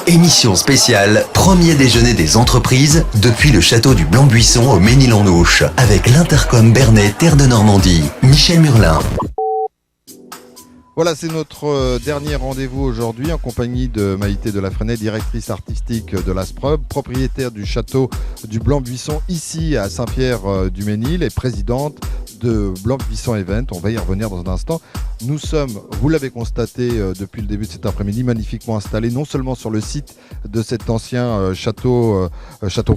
Émission spéciale, premier déjeuner des entreprises depuis le château du Blanc-Buisson au Ménil-en-Ouche avec l'Intercom Bernay Terre de Normandie. Michel Murlin. Voilà, c'est notre dernier rendez-vous aujourd'hui en compagnie de Maïté de la Frenay, directrice artistique de l'Asprub, propriétaire du château du Blanc-Buisson ici à Saint-Pierre-du-Ménil et présidente de Blanc-Buisson Event. On va y revenir dans un instant. Nous sommes, vous l'avez constaté depuis le début de cet après-midi, magnifiquement installés, non seulement sur le site de cet ancien château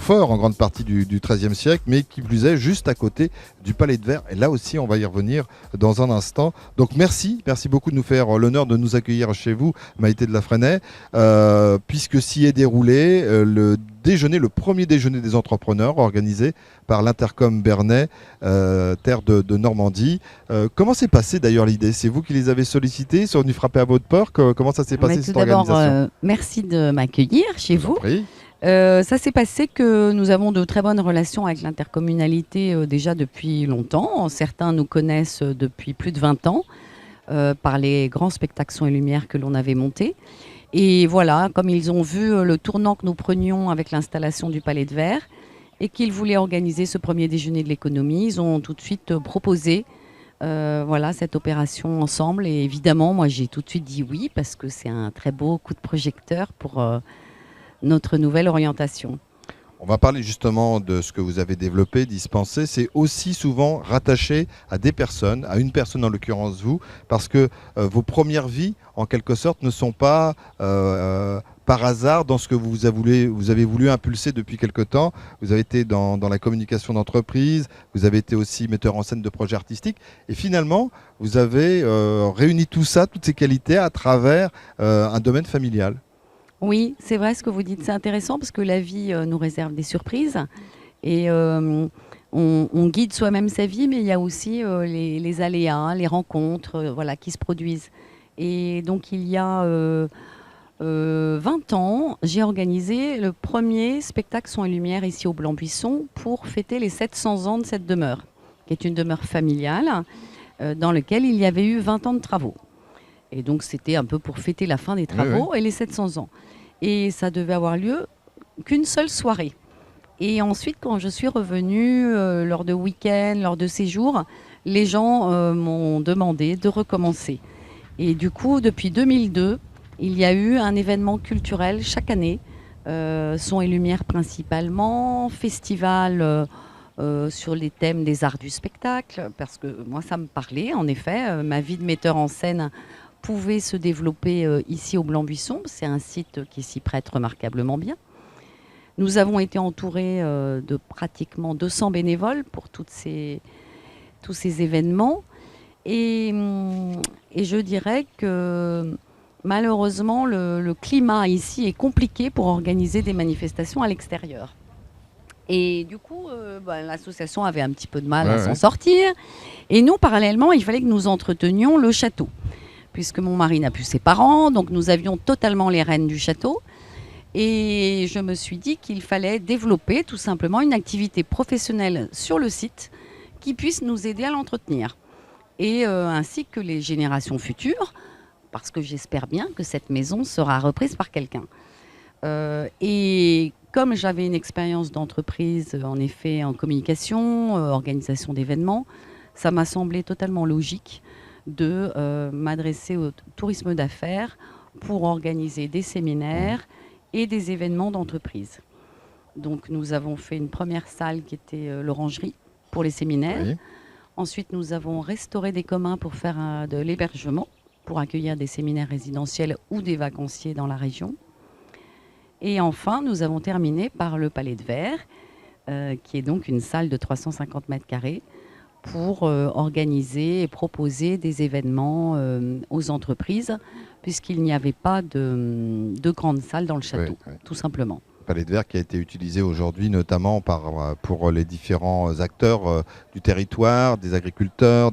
fort en grande partie du XIIIe siècle, mais qui plus est juste à côté du Palais de Verre. Et là aussi, on va y revenir dans un instant. Donc merci beaucoup de nous faire l'honneur de nous accueillir chez vous, Maïté de la Frenay, puisque s'y est déroulé le premier déjeuner des entrepreneurs organisé par l'Intercom Bernay, terre de Normandie. Comment s'est passée d'ailleurs l'idée? C'est vous qui les avez sollicités? Ils sont venus frapper à votre porte? Comment ça s'est passé cette organisation? D'abord, merci de m'accueillir chez vous. Ça s'est passé que nous avons de très bonnes relations avec l'intercommunalité déjà depuis longtemps. Certains nous connaissent depuis plus de 20 ans par les grands spectacles son et lumière que l'on avait montés. Et voilà, comme ils ont vu le tournant que nous prenions avec l'installation du Palais de Verre et qu'ils voulaient organiser ce premier déjeuner de l'économie, ils ont tout de suite proposé cette opération ensemble. Et évidemment, moi j'ai tout de suite dit oui parce que c'est un très beau coup de projecteur pour notre nouvelle orientation. On va parler justement de ce que vous avez développé, dispensé. C'est aussi souvent rattaché à des personnes, à une personne en l'occurrence vous, parce que vos premières vies, en quelque sorte, ne sont pas par hasard dans ce que vous avez voulu impulser depuis quelque temps. Vous avez été dans la communication d'entreprise, vous avez été aussi metteur en scène de projets artistiques, et finalement, vous avez réuni tout ça, toutes ces qualités, à travers un domaine familial. Oui, c'est vrai ce que vous dites, c'est intéressant parce que la vie nous réserve des surprises et on guide soi-même sa vie, mais il y a aussi les aléas, les rencontres qui se produisent. Et donc il y a 20 ans, j'ai organisé le premier spectacle son et lumière ici au Blanc-Buisson pour fêter les 700 ans de cette demeure, qui est une demeure familiale dans laquelle il y avait eu 20 ans de travaux. Et donc, c'était un peu pour fêter la fin des travaux et les 700 ans. Et ça devait avoir lieu qu'une seule soirée. Et ensuite, quand je suis revenue, lors de week-ends, lors de séjours, les gens m'ont demandé de recommencer. Et du coup, depuis 2002, il y a eu un événement culturel chaque année, son et lumière principalement, festival sur les thèmes des arts du spectacle, parce que moi, ça me parlait, en effet. Ma vie de metteur en scène pouvait se développer ici au Blanc-Buisson. C'est un site qui s'y prête remarquablement bien. Nous avons été entourés de pratiquement 200 bénévoles pour tous ces événements. Et je dirais que malheureusement, le climat ici est compliqué pour organiser des manifestations à l'extérieur. Et du coup, l'association avait un petit peu de mal à s'en sortir. Et nous, parallèlement, il fallait que nous entretenions le château, puisque mon mari n'a plus ses parents, donc nous avions totalement les rênes du château. Et je me suis dit qu'il fallait développer tout simplement une activité professionnelle sur le site qui puisse nous aider à l'entretenir. Et ainsi que les générations futures, parce que j'espère bien que cette maison sera reprise par quelqu'un. Et comme j'avais une expérience d'entreprise, en effet, en communication, organisation d'événements, ça m'a semblé totalement logique de m'adresser au tourisme d'affaires pour organiser des séminaires et des événements d'entreprise. Donc nous avons fait une première salle qui était l'orangerie pour les séminaires. Oui. Ensuite, nous avons restauré des communs pour faire de l'hébergement, pour accueillir des séminaires résidentiels ou des vacanciers dans la région. Et enfin, nous avons terminé par le Palais de Verre, qui est donc une salle de 350 mètres carrés pour organiser et proposer des événements aux entreprises, puisqu'il n'y avait pas de grande salle dans le château, tout simplement. Palais de Verre qui a été utilisé aujourd'hui notamment pour les différents acteurs du territoire, des agriculteurs,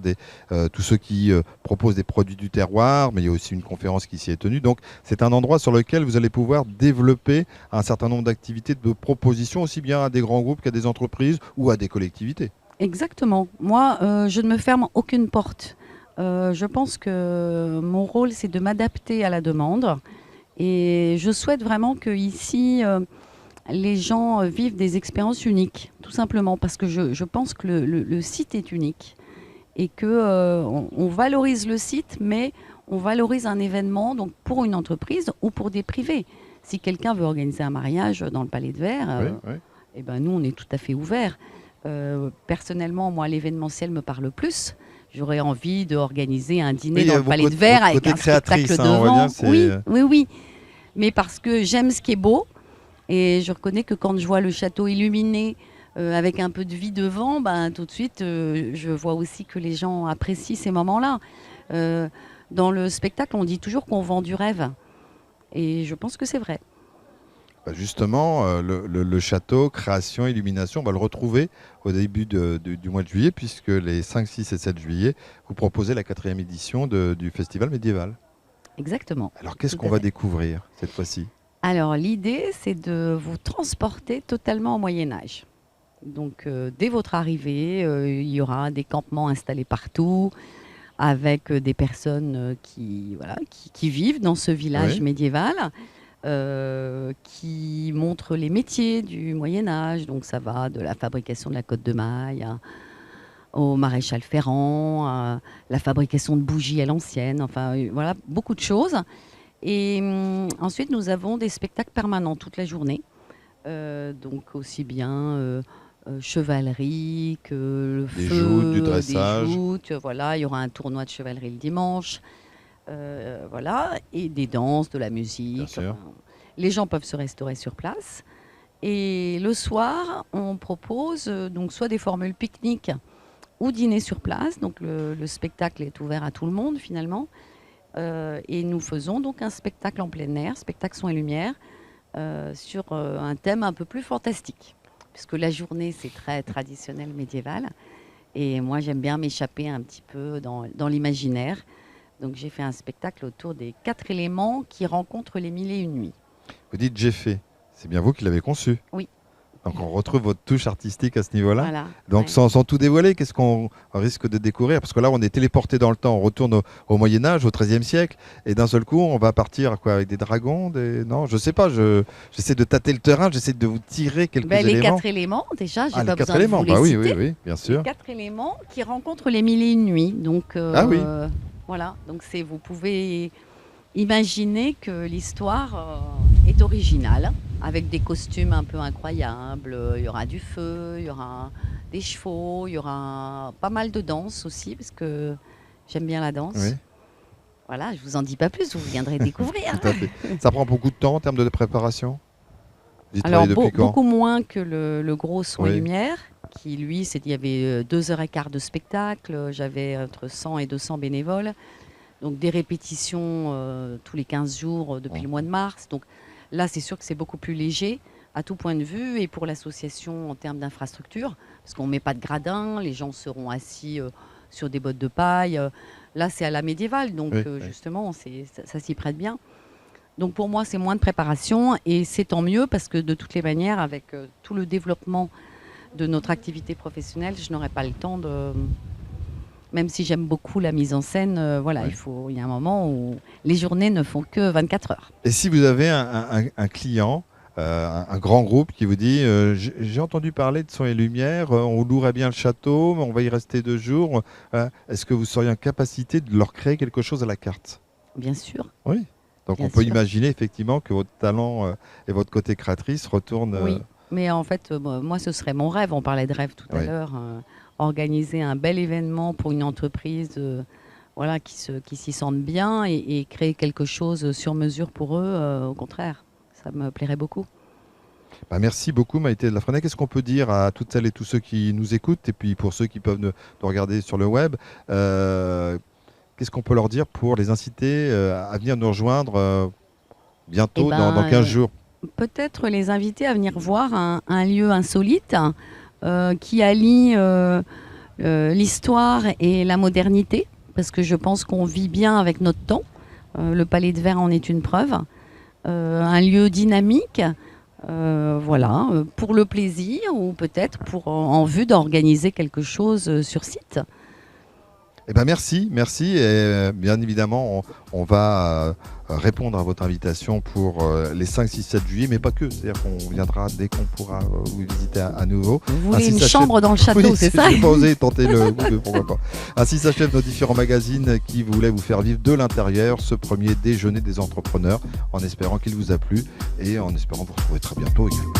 tous ceux qui proposent des produits du terroir, mais il y a aussi une conférence qui s'y est tenue. Donc c'est un endroit sur lequel vous allez pouvoir développer un certain nombre d'activités, de propositions, aussi bien à des grands groupes qu'à des entreprises ou à des collectivités. Exactement. Moi, je ne me ferme aucune porte. Je pense que mon rôle, c'est de m'adapter à la demande Et je souhaite vraiment que ici, les gens vivent des expériences uniques, tout simplement, parce que je pense que le site est unique et que on valorise le site, mais on valorise un événement donc pour une entreprise ou pour des privés. Si quelqu'un veut organiser un mariage dans le Palais de Verre, Oui. eh ben nous, on est tout à fait ouverts. Personnellement, moi, l'événementiel me parle plus. J'aurais envie d'organiser un dîner Oui, dans le votre Palais de Verre votre avec côté un spectacle créatrice, on voit devant. bien, c'est- Oui, oui, oui. Mais parce que j'aime ce qui est beau. Et je reconnais que quand je vois le château illuminé avec un peu de vie devant, ben, tout de suite, je vois aussi que les gens apprécient ces moments-là. Euh, Dans le spectacle, on dit toujours qu'on vend du rêve. Et je pense que c'est vrai. Bah, justement, le château, création, illumination, on va le retrouver au début du mois de juillet, puisque les 5, 6 et 7 juillet, vous proposez la 4e édition du Festival médiéval. Exactement. Alors, qu'est-ce Tout qu'on à va fait. découvrir cette fois-ci? Alors, l'idée, c'est de vous transporter totalement au Moyen Âge. Donc, dès votre arrivée, il y aura des campements installés partout, avec des personnes voilà, qui vivent dans ce village Oui. médiéval, qui montrent les métiers du Moyen Âge. Donc, ça va de la fabrication de la cotte de maille au maréchal Ferrand, à la fabrication de bougies à l'ancienne. Enfin, voilà, beaucoup de choses. Et ensuite, nous avons des spectacles permanents toute la journée. Donc aussi bien chevalerie que le Des feu, joutes, du des dressage. joutes. Voilà, il y aura un tournoi de chevalerie le dimanche. Voilà, et des danses, de la musique. Bien sûr. Enfin, les gens peuvent se restaurer sur place. Et le soir, on propose donc soit des formules pique-nique ou dîner sur place. Donc le spectacle est ouvert à tout le monde finalement. Et nous faisons donc un spectacle en plein air, spectacle son et lumière, sur un thème un peu plus fantastique. Puisque la journée, c'est très traditionnel médiéval. Et moi, j'aime bien m'échapper un petit peu dans l'imaginaire. Donc j'ai fait un spectacle autour des 4 éléments qui rencontrent les 1001 nuits. Vous dites j'ai fait. C'est bien vous qui l'avez conçu. Oui. Donc on retrouve votre touche artistique à ce niveau-là. Voilà. Donc Ouais. sans tout dévoiler, qu'est-ce qu'on risque de découvrir? Parce que là, on est téléporté dans le temps, on retourne au Moyen Âge, au XIIIe siècle, et d'un seul coup, on va partir quoi, avec des dragons, Non, je sais pas. J'essaie de tâter le terrain, j'essaie de vous tirer quelques Ben, les éléments. 4 éléments, déjà, j'ai Ah, les pas 4 besoin de éléments. vous les Bah oui, citer. oui, bien Les sûr. 4 éléments qui rencontrent les 1001 nuits. Donc, Ah oui. voilà. Donc, vous pouvez imaginer que l'histoire est originale, avec des costumes un peu incroyables. Il y aura du feu, il y aura des chevaux, il y aura pas mal de danse aussi, parce que j'aime bien la danse. Oui, Voilà, je vous en dis pas plus, vous viendrez découvrir. tout à fait. Ça prend beaucoup de temps en termes de préparation? Vous y Alors, travaillez depuis quand? beaucoup moins que le gros son et Oui. lumière, qui lui, il y avait 2h15 de spectacle, j'avais entre 100 et 200 bénévoles, donc des répétitions tous les 15 jours depuis le mois de mars. Donc là, c'est sûr que c'est beaucoup plus léger à tout point de vue, et pour l'association en termes d'infrastructure, parce qu'on ne met pas de gradins, les gens seront assis sur des bottes de paille. Là, c'est à la médiévale, donc Oui, oui. justement, ça s'y prête bien. Donc pour moi, c'est moins de préparation, et c'est tant mieux parce que de toutes les manières, avec tout le développement de notre activité professionnelle, je n'aurai pas le temps de... Même si j'aime beaucoup la mise en scène, voilà, Ouais. il y a un moment où les journées ne font que 24 heures. Et si vous avez un client, un grand groupe qui vous dit j'ai entendu parler de son et lumière, on louerait bien le château, mais on va y rester 2 jours. Est-ce que vous seriez en capacité de leur créer quelque chose à la carte? Bien sûr. Oui. Donc Bien on peut sûr. imaginer effectivement que votre talent et votre côté créatrice retournent. Oui. Mais en fait, moi, ce serait mon rêve. On parlait de rêve tout à Oui. l'heure. Organiser un bel événement pour une entreprise voilà, qui s'y sentent bien, et créer quelque chose sur mesure pour eux, au contraire, ça me plairait beaucoup. Bah, merci beaucoup Maïté de la Frenay. Qu'est-ce qu'on peut dire à toutes celles et tous ceux qui nous écoutent, et puis pour ceux qui peuvent nous regarder sur le web, qu'est-ce qu'on peut leur dire pour les inciter à venir nous rejoindre bientôt, Eh ben, dans 15 jours? Peut-être les inviter à venir voir un lieu insolite qui allie l'histoire et la modernité, parce que je pense qu'on vit bien avec notre temps. Le Palais de Verre en est une preuve. Un lieu dynamique, voilà, pour le plaisir, ou peut-être en vue d'organiser quelque chose sur site. Eh ben merci. Et bien évidemment, on va répondre à votre invitation pour les 5, 6, 7 juillet, mais pas que. C'est-à-dire qu'on viendra dès qu'on pourra vous visiter à nouveau. Vous voulez une chambre dans le château, oui, c'est ça? Je n'ai pas osé tenter le pourquoi pas. Ainsi s'achèvent nos différents magazines qui voulaient vous faire vivre de l'intérieur ce premier déjeuner des entrepreneurs, en espérant qu'il vous a plu et en espérant vous retrouver très bientôt également.